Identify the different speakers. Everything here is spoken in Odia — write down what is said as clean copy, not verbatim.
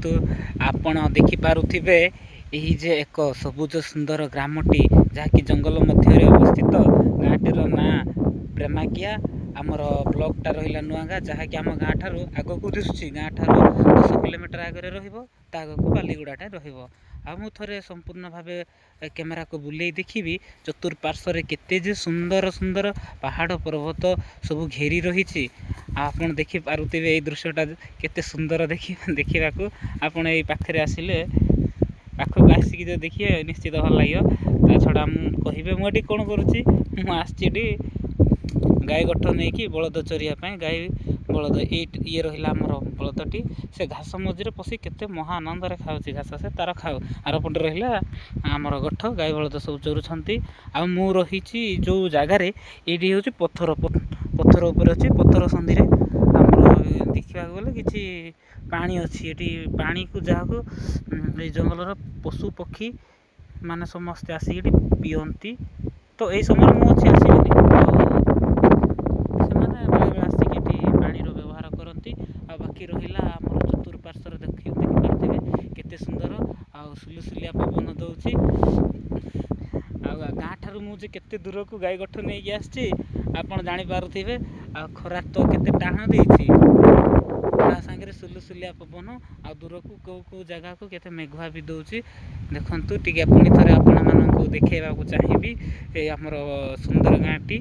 Speaker 1: ଦେଖନ୍ତୁ ଆପଣ ଦେଖିପାରୁଥିବେ ଏହି ଯେ ଏକ ସବୁଜ ସୁନ୍ଦର ଗ୍ରାମଟି ଯାହାକି ଜଙ୍ଗଲ ମଧ୍ୟରେ ଅବସ୍ଥିତ। ଗାଁଟିର ନାଁ ପ୍ରେମାକିଆ। ଆମର ବ୍ଲକଟା ରହିଲା ନୂଆଗାଁ, ଯାହାକି ଆମ ଗାଁ ଠାରୁ ଆଗକୁ ଦିଶୁଛି। ଗାଁ ଠାରୁ 10 କିଲୋମିଟର ଆଗରେ ରହିବ, ତା ଆଗକୁ ବାଲିଗୁଡ଼ାଟା ରହିବ। ଆଉ ମୁଁ ଥରେ ସମ୍ପୂର୍ଣ୍ଣ ଭାବେ କ୍ୟାମେରାକୁ ବୁଲେଇ ଦେଖିବି ଚତୁଃପାର୍ଶ୍ୱରେ କେତେ ଯେ ସୁନ୍ଦର ସୁନ୍ଦର ପାହାଡ଼ ପର୍ବତ ସବୁ ଘେରି ରହିଛି। ଆପଣ ଦେଖିପାରୁଥିବେ ଏଇ ଦୃଶ୍ୟଟା କେତେ ସୁନ୍ଦର ଦେଖିବାକୁ। ଆପଣ ଏଇ ପାଖରେ ଆସିଲେ, ପାଖକୁ ଆସିକି ଯଦି ଦେଖିବେ ନିଶ୍ଚିତ ଭଲ ଲାଗିବ। ତା ଛଡ଼ା ମୁଁ କହିବେ ମୁଁ ଏଠି କ'ଣ କରୁଛି, ମୁଁ ଆସିଛି ଏଠି ଗାଈ ଗୋଠ ନେଇକି ବଳଦ ଚରିବା ପାଇଁ। ଗାଈ ବଳଦ ଇଏ ରହିଲା ଆମର ବଳଦଟି, ସେ ଘାସ ମଝିରେ ପଶି କେତେ ମହା ଆନନ୍ଦରେ ଖାଉଛି ଘାସ, ସେ ତାର ଖାଉ। ଆରପଟେ ରହିଲା ଆମର ଗୋଠ, ଗାଈ ବଳଦ ସବୁ ଚରୁଛନ୍ତି। ଆଉ ମୁଁ ରହିଛି ଯେଉଁ ଜାଗାରେ, ଏଇଠି ହେଉଛି ପଥର ଉପରେ ଅଛି। ପଥର ସନ୍ଧିରେ ଆମର ଦେଖିବାକୁ ଗଲେ କିଛି ପାଣି ଅଛି। ଏଠି ପାଣିକୁ ଯାହାକୁ ଏଇ ଜଙ୍ଗଲର ପଶୁ ପକ୍ଷୀ ମାନେ ସମସ୍ତେ ଆସିକି ଏଠି ପିଅନ୍ତି। ତ ଏଇ ସମୟରେ ମୁଁ ଅଛି ଆସିବିନି, ଆଉ ସେମାନେ ବେଳେବେଳେ ଆସିକି ଏଠି ପାଣିର ବ୍ୟବହାର କରନ୍ତି। ଆଉ ବାକି ରହିଲା ଆମର ଚତୁଃପାର୍ଶ୍ୱରେ ଦେଖିପାରୁଥିବେ କେତେ ସୁନ୍ଦର, ଆଉ ସୁଲୁସୁଲିଆ ପବନ ଦେଉଛି। ଆଉ ଗାଁ ଠାରୁ ମୁଁ ଯେ କେତେ ଦୂରକୁ ଗାଈ ଗୋଠ ନେଇକି ଆସିଛି ଆପଣ ଜାଣିପାରୁଥିବେ। ଆଉ ଖରା ତ କେତେ ଟାଣ ଦେଇଛି, ତା ସାଙ୍ଗରେ ସୁଲୁସୁଲିଆ ପବନ, ଆଉ ଦୂରକୁ କେଉଁ ଜାଗାକୁ କେତେ ମେଘୁଆ ବି ଦେଉଛି। ଦେଖନ୍ତୁ ଟିକେ ପୁଣି ଥରେ ଆପଣମାନଙ୍କୁ ଦେଖେଇବାକୁ ଚାହିଁବି ଏ ଆମର ସୁନ୍ଦର ଗାଁଟି।